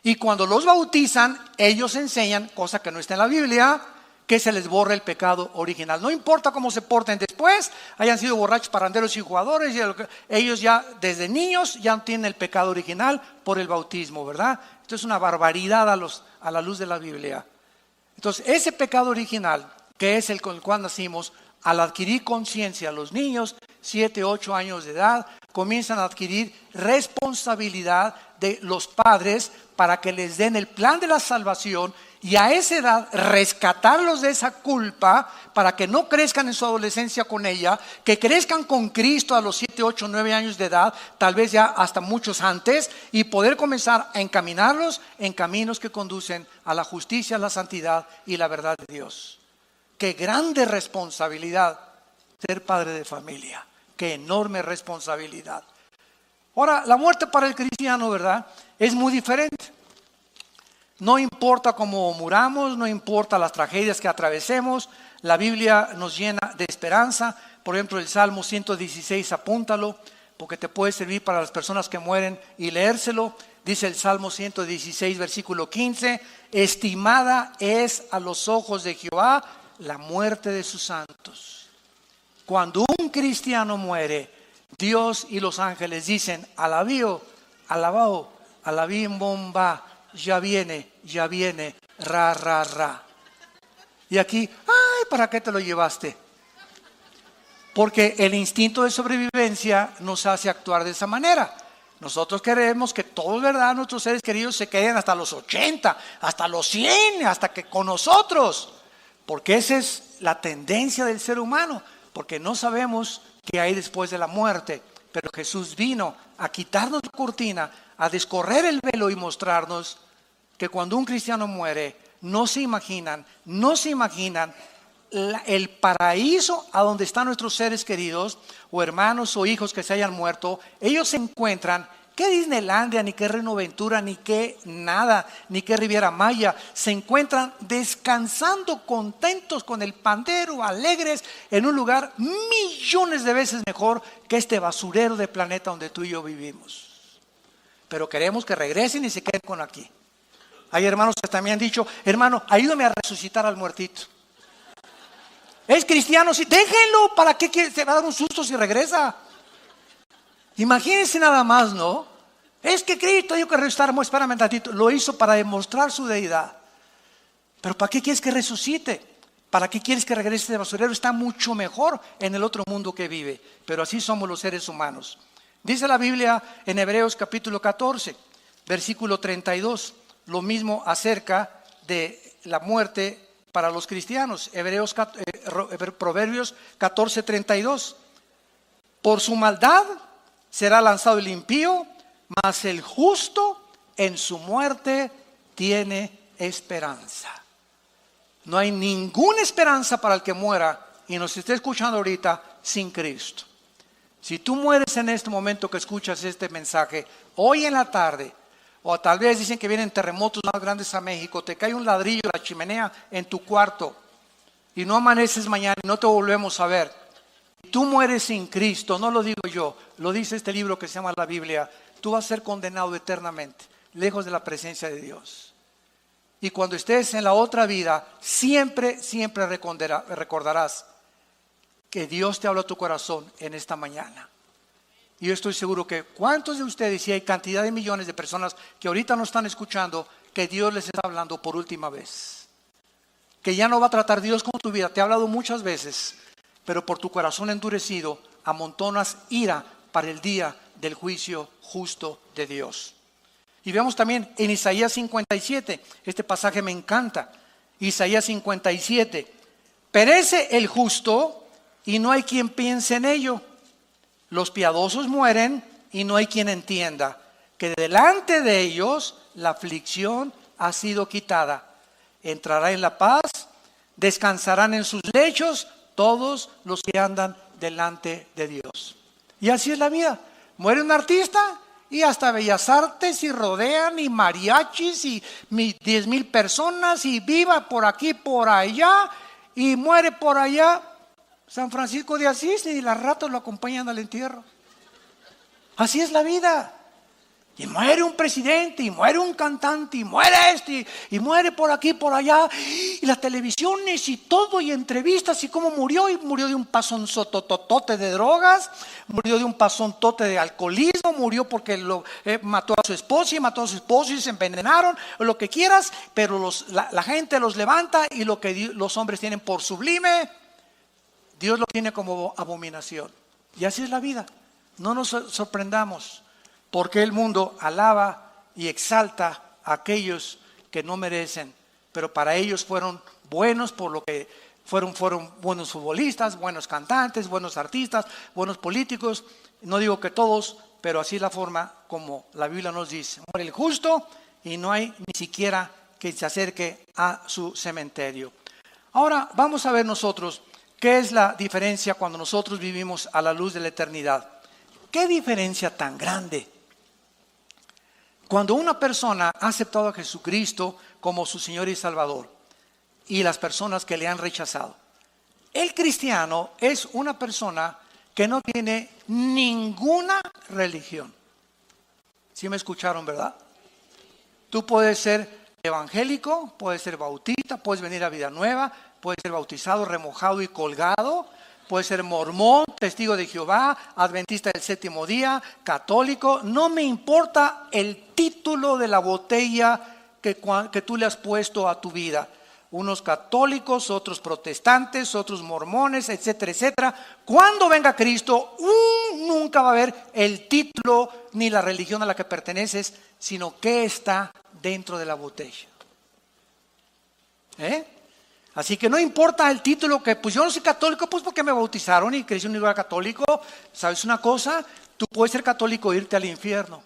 Y cuando los bautizan, ellos enseñan, cosa que no está en la Biblia, que se les borra el pecado original. No importa cómo se porten después, hayan sido borrachos, parranderos y jugadores, ellos ya desde niños ya no tienen el pecado original por el bautismo, ¿verdad? Esto es una barbaridad a la luz de la Biblia. Entonces, ese pecado original, que es el con el cual nacimos, al adquirir conciencia, los niños, 7, 8 años de edad, comienzan a adquirir responsabilidad de los padres para que les den el plan de la salvación y a esa edad rescatarlos de esa culpa para que no crezcan en su adolescencia con ella, que crezcan con Cristo a los 7, 8, 9 años de edad, tal vez ya hasta muchos antes, y poder comenzar a encaminarlos en caminos que conducen a la justicia, la santidad y la verdad de Dios. Qué grande responsabilidad ser padre de familia, qué enorme responsabilidad. Ahora, la muerte para el cristiano, ¿verdad?, es muy diferente. No importa cómo muramos, no importa las tragedias que atravesemos, la Biblia nos llena de esperanza. Por ejemplo, el Salmo 116, apúntalo, porque te puede servir para las personas que mueren y leérselo. Dice el Salmo 116, versículo 15, estimada es a los ojos de Jehová la muerte de sus santos. Cuando un cristiano muere, Dios y los ángeles dicen, alabío, alabao, alabim bomba, ya viene, ra, ra, ra. Y aquí, ay, ¿para qué te lo llevaste? Porque el instinto de sobrevivencia nos hace actuar de esa manera. Nosotros queremos que todos, ¿verdad?, nuestros seres queridos se queden hasta los 80, hasta los 100, hasta que con nosotros. Porque esa es la tendencia del ser humano, porque no sabemos qué hay después de la muerte. Pero Jesús vino a quitarnos la cortina, a descorrer el velo y mostrarnos que cuando un cristiano muere, no se imaginan el paraíso a donde están nuestros seres queridos, o hermanos o hijos que se hayan muerto. Ellos se encuentran, qué Disneylandia, ni qué Reno Ventura, ni qué nada, ni qué Riviera Maya, se encuentran descansando, contentos con el pandero, alegres, en un lugar millones de veces mejor que este basurero de planeta donde tú y yo vivimos. Pero queremos que regresen y se queden con aquí. Hay hermanos que también han dicho, hermano, ayúdame a resucitar al muertito. Es cristiano, sí, déjenlo, ¿para qué se va a dar un susto si regresa? Imagínense nada más, ¿no? Es que Cristo dijo que resucitar, espérame un tantito, lo hizo para demostrar su deidad. Pero ¿para qué quieres que resucite? ¿Para qué quieres que regrese de basurero? Está mucho mejor en el otro mundo que vive. Pero así somos los seres humanos. Dice la Biblia en Hebreos capítulo 14, versículo 32. Lo mismo acerca de la muerte para los cristianos. Proverbios 14:32. Por su maldad será lanzado el impío, mas el justo en su muerte tiene esperanza. No hay ninguna esperanza para el que muera y nos esté escuchando ahorita sin Cristo. Si tú mueres en este momento que escuchas este mensaje, hoy en la tarde, o tal vez dicen que vienen terremotos más grandes a México, te cae un ladrillo de la chimenea en tu cuarto y no amaneces mañana y no te volvemos a ver. Si tú mueres sin Cristo, no lo digo yo, lo dice este libro que se llama la Biblia, tú vas a ser condenado eternamente, lejos de la presencia de Dios. Y cuando estés en la otra vida, siempre recordarás que Dios te habló a tu corazón en esta mañana. Y yo estoy seguro que cuántos de ustedes, y hay cantidad de millones de personas que ahorita no están escuchando, que Dios les está hablando por última vez. Que ya no va a tratar Dios con tu vida, te ha hablado muchas veces, pero por tu corazón endurecido amontonas ira para el día del juicio justo de Dios. Y vemos también en Isaías 57, este pasaje me encanta, Isaías 57, perece el justo y no hay quien piense en ello. Los piadosos mueren y no hay quien entienda que delante de ellos la aflicción ha sido quitada. Entrará en la paz, descansarán en sus lechos todos los que andan delante de Dios. Y así es la vida. Muere un artista y hasta Bellas Artes y rodean y mariachis y 10,000 personas y viva por aquí, por allá y muere por allá. San Francisco de Asís y las ratas lo acompañan al entierro. Así es la vida. Y muere un presidente, y muere un cantante, y muere este, y muere por aquí, por allá, y las televisiones y todo, y entrevistas, y cómo murió, y murió de un pasonzototote de drogas, murió de un pasontote de alcoholismo, murió porque mató a su esposa, y mató a su esposo, y se envenenaron, o lo que quieras, pero la gente los levanta, y lo que los hombres tienen por sublime, Dios lo tiene como abominación. Y así es la vida. No nos sorprendamos. Porque el mundo alaba y exalta a aquellos que no merecen, pero para ellos fueron buenos por lo que fueron buenos futbolistas, buenos cantantes, buenos artistas, buenos políticos. No digo que todos, pero así es la forma como la Biblia nos dice. Muere el justo y no hay ni siquiera que se acerque a su cementerio. Ahora vamos a ver nosotros qué es la diferencia cuando nosotros vivimos a la luz de la eternidad. ¿Qué diferencia tan grande? Cuando una persona ha aceptado a Jesucristo como su Señor y Salvador y las personas que le han rechazado, el cristiano es una persona que no tiene ninguna religión. ¿Sí me escucharon, verdad? Tú puedes ser evangélico, puedes ser bautista, puedes venir a Vida Nueva, puedes ser bautizado, remojado y colgado. Puede ser mormón, testigo de Jehová, adventista del séptimo día, católico. No me importa el título de la botella que tú le has puesto a tu vida. Unos católicos, otros protestantes, otros mormones, etcétera, etcétera. Cuando venga Cristo, nunca va a haber el título ni la religión a la que perteneces, sino qué está dentro de la botella. Así que no importa el título que, pues yo no soy católico, pues porque me bautizaron y crecí en un lugar católico. ¿Sabes una cosa? Tú puedes ser católico e irte al infierno.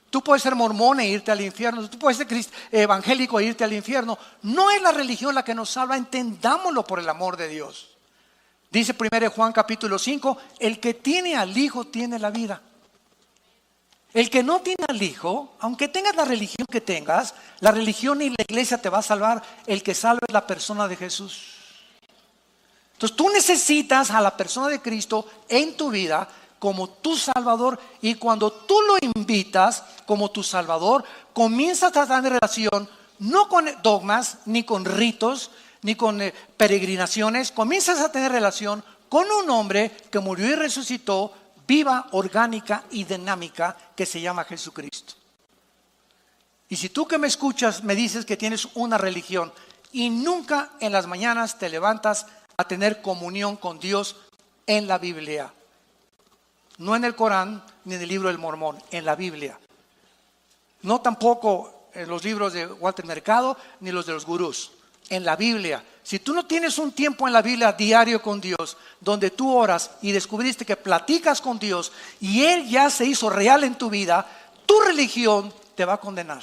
Tú puedes ser mormón e irte al infierno. Tú puedes ser evangélico e irte al infierno. No es la religión la que nos salva, entendámoslo por el amor de Dios. Dice 1 Juan capítulo 5, el que tiene al Hijo tiene la vida. El que no tiene al Hijo, aunque tengas la religión que tengas, la religión y la iglesia te va a salvar. El que salva es la persona de Jesús. Entonces tú necesitas a la persona de Cristo en tu vida como tu Salvador, y cuando tú lo invitas como tu Salvador, comienzas a tener relación no con dogmas, ni con ritos, ni con peregrinaciones. Comienzas a tener relación con un hombre que murió y resucitó, viva, orgánica y dinámica, que se llama Jesucristo. Y si tú que me escuchas me dices que tienes una religión y nunca en las mañanas te levantas a tener comunión con Dios en la Biblia, no en el Corán ni en el libro del Mormón, en la Biblia, no tampoco en los libros de Walter Mercado ni los de los gurús, en la Biblia. Si tú no tienes un tiempo en la Biblia diario con Dios, donde tú oras y descubriste que platicas con Dios y Él ya se hizo real en tu vida, tu religión te va a condenar.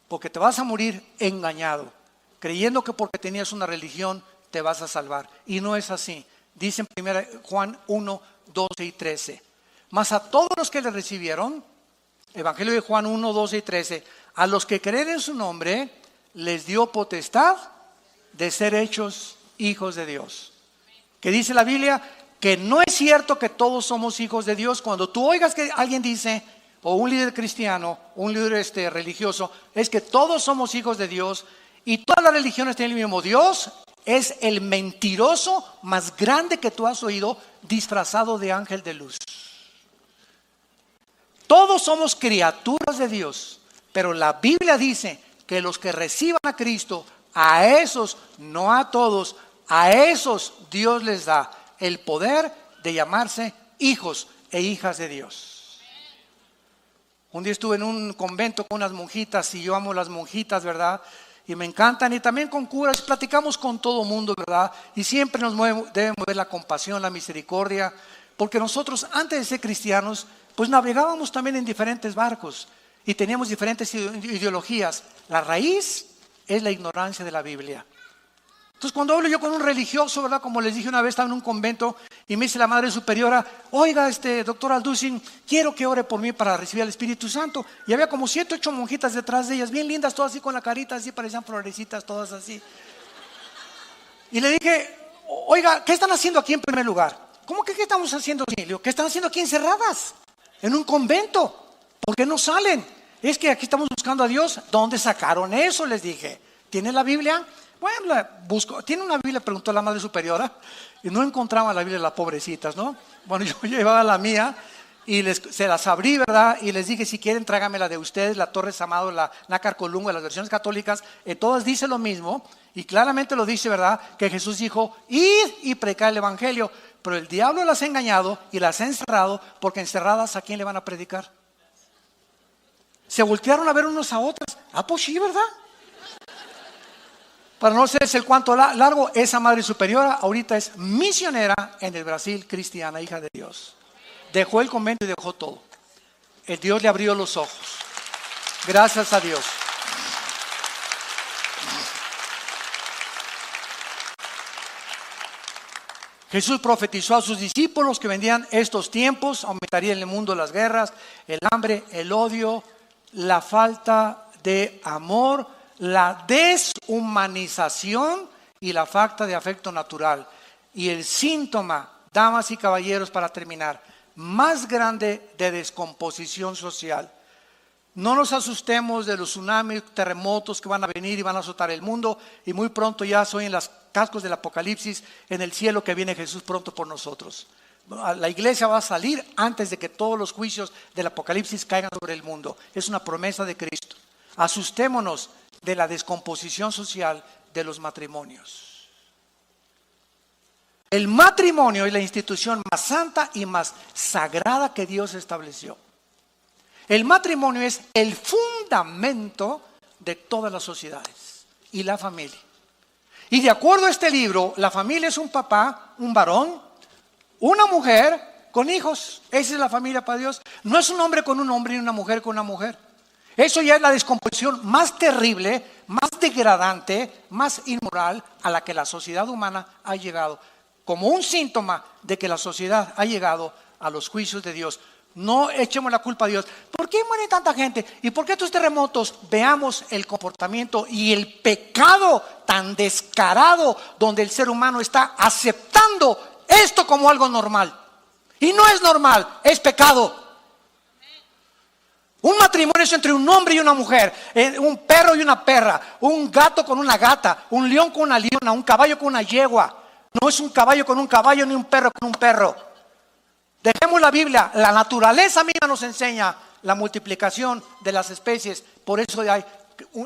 Porque te vas a morir engañado, creyendo que porque tenías una religión te vas a salvar. Y no es así. Dice en 1 Juan 1, 12 y 13. Mas a todos los que le recibieron, Evangelio de Juan 1, 12 y 13, a los que creen en su nombre, les dio potestad de ser hechos hijos de Dios. Que dice la Biblia que no es cierto que todos somos hijos de Dios. Cuando tú oigas que alguien dice, o un líder cristiano, un líder religioso, es que todos somos hijos de Dios y todas las religiones tienen el mismo Dios, es el mentiroso más grande que tú has oído, disfrazado de ángel de luz. Todos somos criaturas de Dios, pero la Biblia dice que los que reciban a Cristo, a esos, no a todos, a esos Dios les da el poder de llamarse hijos e hijas de Dios. Un día estuve en un convento con unas monjitas, y yo amo las monjitas, ¿verdad? Y me encantan, y también con curas, platicamos con todo mundo, ¿verdad? Y siempre nos debe mover la compasión, la misericordia, porque nosotros antes de ser cristianos, pues navegábamos también en diferentes barcos y teníamos diferentes ideologías. La raíz es la ignorancia de la Biblia. Entonces cuando hablo yo con un religioso, ¿verdad? Como les dije una vez, estaba en un convento y me dice la Madre Superiora, oiga, doctor Alducin, quiero que ore por mí para recibir al Espíritu Santo. Y había como 7, 8 monjitas detrás de ellas, bien lindas, todas así con la carita, así parecían florecitas, todas así. Y le dije, oiga, ¿qué están haciendo aquí en primer lugar? ¿Cómo que qué estamos haciendo aquí? Le digo, ¿qué están haciendo aquí encerradas? En un convento. ¿Por qué no salen? Es que aquí estamos buscando a Dios. ¿Dónde sacaron eso? Les dije. ¿Tienen la Biblia? Bueno, la busco. ¿Tiene una Biblia? Preguntó la Madre Superiora. Y no encontraba la Biblia de las pobrecitas, ¿no? Bueno, yo llevaba la mía y se las abrí, ¿verdad? Y les dije, si quieren, tráigame la de ustedes, la Torres Amado, la Nácar Colunga, las versiones católicas. Todas dicen lo mismo. Y claramente lo dice, ¿verdad? Que Jesús dijo, id y predicar el Evangelio. Pero el diablo las ha engañado y las ha encerrado, porque encerradas, ¿a quién le van a predicar? Se voltearon a ver unos a otras. Ah, pues sí, ¿verdad? Para no hacerse el cuento largo, esa Madre Superiora ahorita es misionera en el Brasil, cristiana, hija de Dios. Dejó el convento y dejó todo. El Dios le abrió los ojos. Gracias a Dios. Jesús profetizó a sus discípulos que vendrían estos tiempos, aumentaría en el mundo las guerras, el hambre, el odio, la falta de amor, la deshumanización y la falta de afecto natural. Y el síntoma, damas y caballeros, para terminar, más grande de descomposición social. No nos asustemos de los tsunamis, terremotos que van a venir y van a azotar el mundo, y muy pronto ya soy en los cascos del Apocalipsis, en el cielo, que viene Jesús pronto por nosotros. La iglesia va a salir antes de que todos los juicios del Apocalipsis caigan sobre el mundo. Es una promesa de Cristo. Asustémonos de la descomposición social de los matrimonios. El matrimonio es la institución más santa y más sagrada que Dios estableció. El matrimonio es el fundamento de todas las sociedades y la familia. Y de acuerdo a este libro, la familia es un papá, un varón, una mujer con hijos. Esa es la familia para Dios. No es un hombre con un hombre y una mujer con una mujer. Eso ya es la descomposición más terrible, más degradante, más inmoral a la que la sociedad humana ha llegado. Como un síntoma de que la sociedad ha llegado a los juicios de Dios. No echemos la culpa a Dios. ¿Por qué muere tanta gente? ¿Y por qué estos terremotos? Veamos el comportamiento y el pecado tan descarado donde el ser humano está aceptando esto como algo normal. Y no es normal, es pecado. Un matrimonio es entre un hombre y una mujer, un perro y una perra, un gato con una gata, un león con una leona, un caballo con una yegua. No es un caballo con un caballo ni un perro con un perro. Dejemos la Biblia, la naturaleza misma nos enseña la multiplicación de las especies. Por eso hay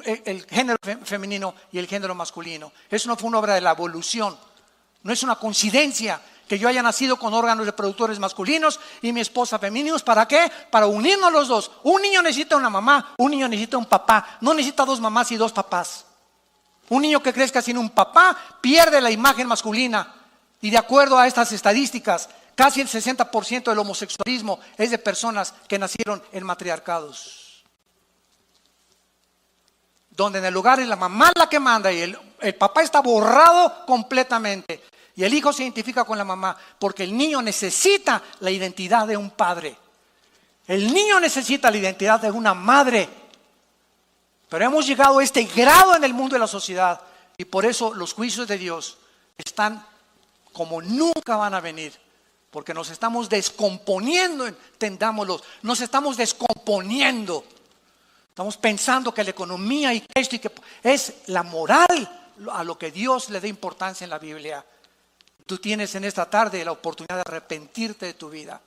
el género femenino y el género masculino. Eso no fue una obra de la evolución, no es una coincidencia que yo haya nacido con órganos reproductores masculinos y mi esposa femeninos. ¿Para qué? Para unirnos los dos. Un niño necesita una mamá, un niño necesita un papá, no necesita dos mamás y dos papás. Un niño que crezca sin un papá pierde la imagen masculina. Y de acuerdo a estas estadísticas, casi el 60% del homosexualismo es de personas que nacieron en matriarcados. Donde en el lugar es la mamá la que manda y el papá está borrado completamente. Y el hijo se identifica con la mamá porque el niño necesita la identidad de un padre. El niño necesita la identidad de una madre. Pero hemos llegado a este grado en el mundo de la sociedad y por eso los juicios de Dios están como nunca van a venir. Porque nos estamos descomponiendo, entendámoslo, nos estamos descomponiendo. Estamos pensando que la economía y esto y que es la moral a lo que Dios le da importancia en la Biblia. Tú tienes en esta tarde la oportunidad de arrepentirte de tu vida,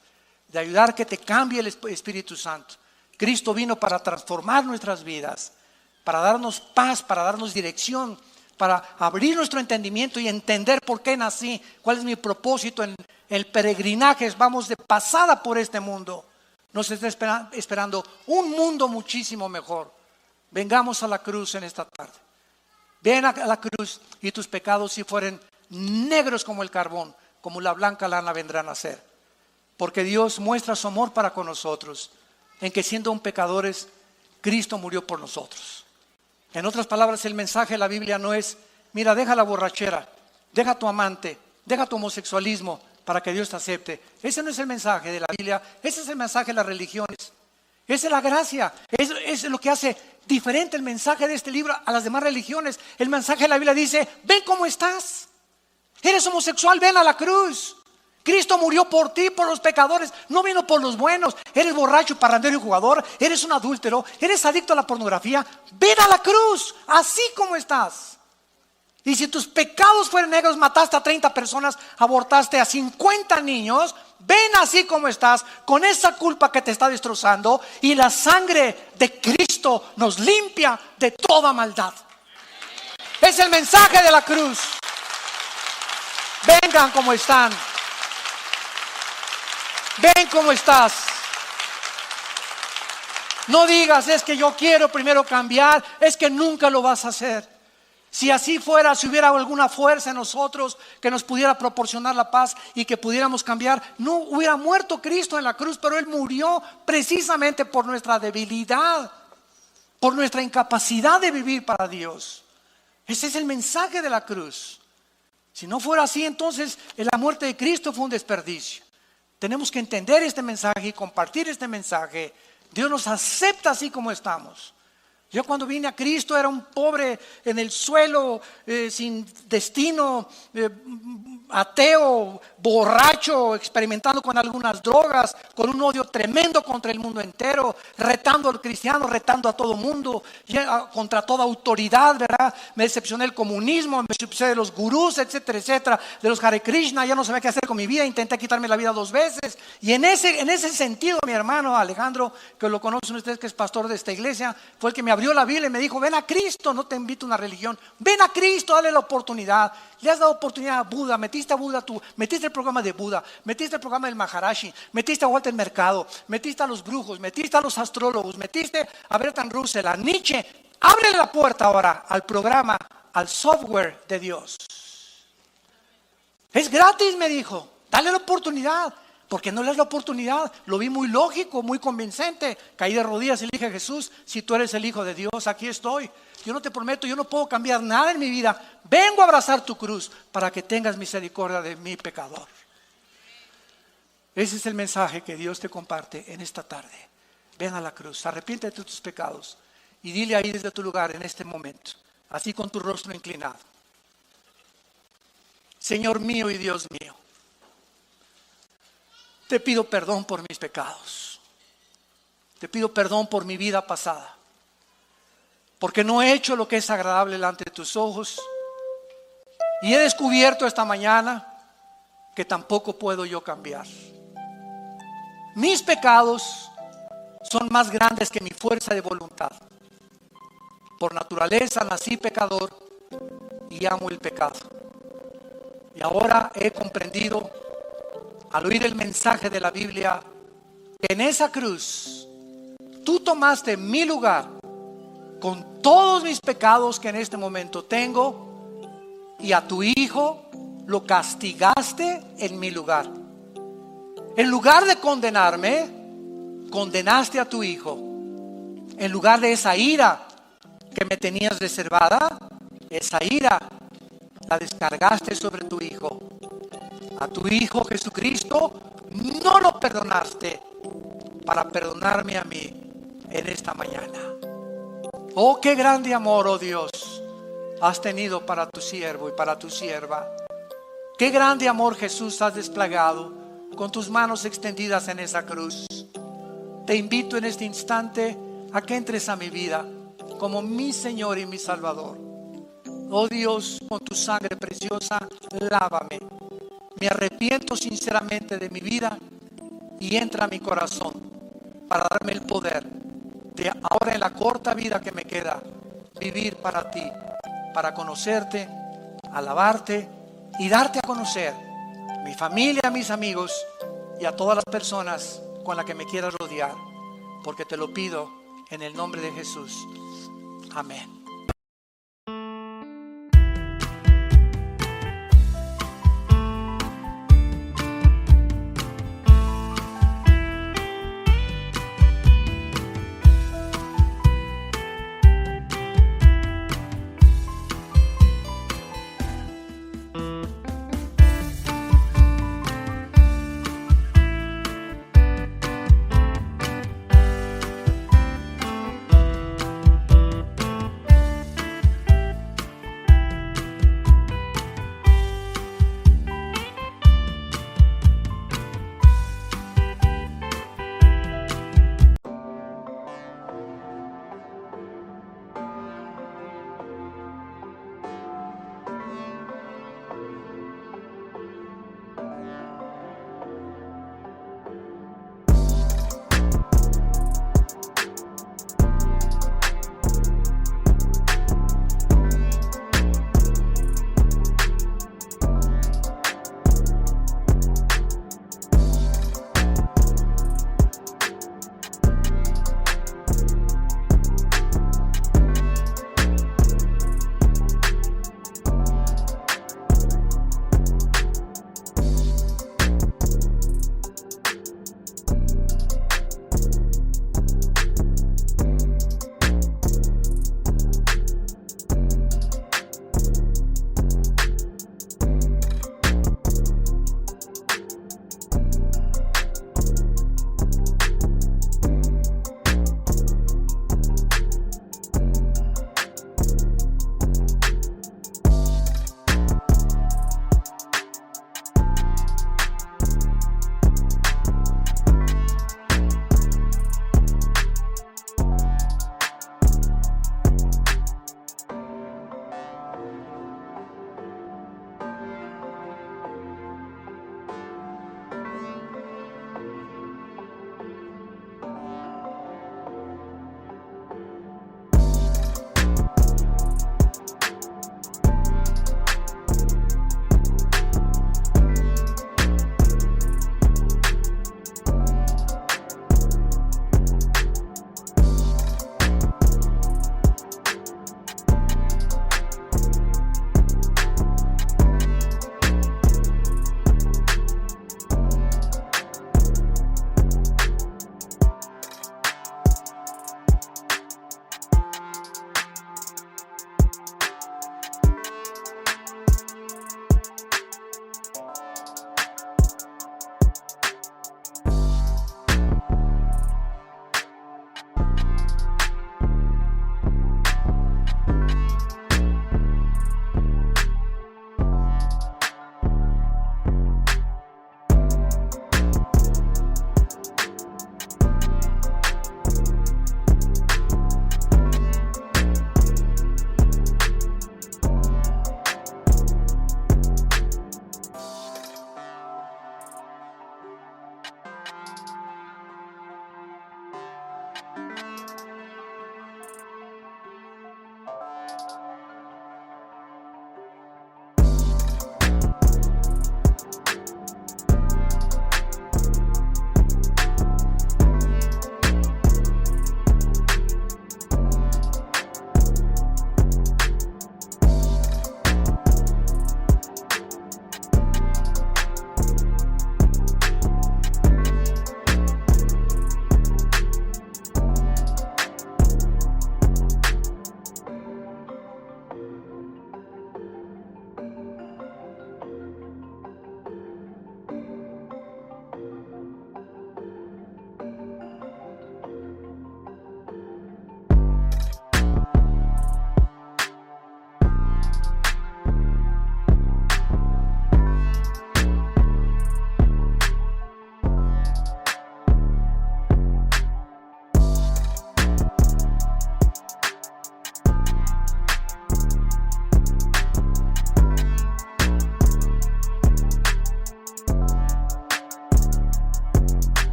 de ayudar que te cambie el Espíritu Santo. Cristo vino para transformar nuestras vidas, para darnos paz, para darnos dirección, para abrir nuestro entendimiento y entender por qué nací, cuál es mi propósito en el peregrinaje. Vamos de pasada por este mundo. Nos está esperando un mundo muchísimo mejor. Vengamos a la cruz en esta tarde. Ven a la cruz y tus pecados, si fueren negros como el carbón, como la blanca lana, vendrán a ser. Porque Dios muestra su amor para con nosotros, en que siendo un pecadores, Cristo murió por nosotros. En otras palabras, el mensaje de la Biblia no es mira, deja la borrachera, deja tu amante, deja tu homosexualismo para que Dios te acepte. Ese no es el mensaje de la Biblia, ese es el mensaje de las religiones. Esa es la gracia, es lo que hace diferente el mensaje de este libro a las demás religiones. El mensaje de la Biblia dice, ven cómo estás. Eres homosexual, ven a la cruz. Cristo murió por ti, por los pecadores, no vino por los buenos. Eres borracho, parrandero y jugador, eres un adúltero, eres adicto a la pornografía. Ven a la cruz, así como estás. Y si tus pecados fueron negros, mataste a 30 personas, abortaste a 50 niños, ven así como estás, con esa culpa que te está destrozando, y la sangre de Cristo nos limpia de toda maldad. Es el mensaje de la cruz. Vengan como están. Ven cómo estás. No digas, es que yo quiero primero cambiar, es que nunca lo vas a hacer. Si así fuera, si hubiera alguna fuerza en nosotros que nos pudiera proporcionar la paz y que pudiéramos cambiar, no hubiera muerto Cristo en la cruz, pero Él murió precisamente por nuestra debilidad, por nuestra incapacidad de vivir para Dios. Ese es el mensaje de la cruz. Si no fuera así, entonces la muerte de Cristo fue un desperdicio. Tenemos que entender este mensaje y compartir este mensaje. Dios nos acepta así como estamos. Yo cuando vine a Cristo era un pobre en el suelo, sin destino, ateo, borracho, experimentando con algunas drogas, con un odio tremendo contra el mundo entero, retando al cristiano, retando a todo mundo, contra toda autoridad, ¿verdad? Me decepcioné del comunismo, me decepcioné de los gurús, etcétera, etcétera, de los Hare Krishna, ya no sabía qué hacer con mi vida, intenté quitarme la vida 2 veces. Y en ese sentido, mi hermano Alejandro, que lo conocen ustedes, que es pastor de esta iglesia, fue el que me abrió la Biblia y me dijo, ven a Cristo, no te invito a una religión, ven a Cristo, dale la oportunidad. Le has dado oportunidad a Buda, metiste a Buda tú, metiste el programa de Buda, metiste el programa del Maharashi, metiste a Walter Mercado, metiste a los brujos, metiste a los astrólogos, metiste a Bertrand Russell, a Nietzsche. Abre la puerta ahora al programa, al software de Dios. Es gratis, me dijo, dale la oportunidad. ¿Por qué no le das la oportunidad? Lo vi muy lógico, muy convincente. Caí de rodillas y le dije, Jesús, si tú eres el Hijo de Dios, aquí estoy. Yo no te prometo, yo no puedo cambiar nada en mi vida. Vengo a abrazar tu cruz para que tengas misericordia de mi pecador. Ese es el mensaje que Dios te comparte en esta tarde. Ven a la cruz, arrepiéntete de tus pecados y dile ahí desde tu lugar en este momento, así con tu rostro inclinado. Señor mío y Dios mío, te pido perdón por mis pecados. Te pido perdón por mi vida pasada. Porque no he hecho lo que es agradable delante de tus ojos. Y he descubierto esta mañana que tampoco puedo yo cambiar. Mis pecados son más grandes que mi fuerza de voluntad. Por naturaleza nací pecador y amo el pecado. Y ahora he comprendido, al oír el mensaje de la Biblia, que en esa cruz tú tomaste mi lugar con todos mis pecados que en este momento tengo, y a tu Hijo lo castigaste en mi lugar. En lugar de condenarme, condenaste a tu Hijo. En lugar de esa ira que me tenías reservada, esa ira la descargaste sobre tu Hijo. A tu Hijo Jesucristo no lo perdonaste para perdonarme a mí en esta mañana. Oh, qué grande amor, oh Dios, has tenido para tu siervo y para tu sierva. Qué grande amor, Jesús, has desplegado con tus manos extendidas en esa cruz. Te invito en este instante a que entres a mi vida como mi Señor y mi Salvador. Oh Dios, con tu sangre preciosa, lávame. Me arrepiento sinceramente de mi vida y entra a mi corazón para darme el poder de ahora, en la corta vida que me queda, vivir para ti, para conocerte, alabarte y darte a conocer a mi familia, a mis amigos y a todas las personas con las que me quieras rodear, porque te lo pido en el nombre de Jesús. Amén.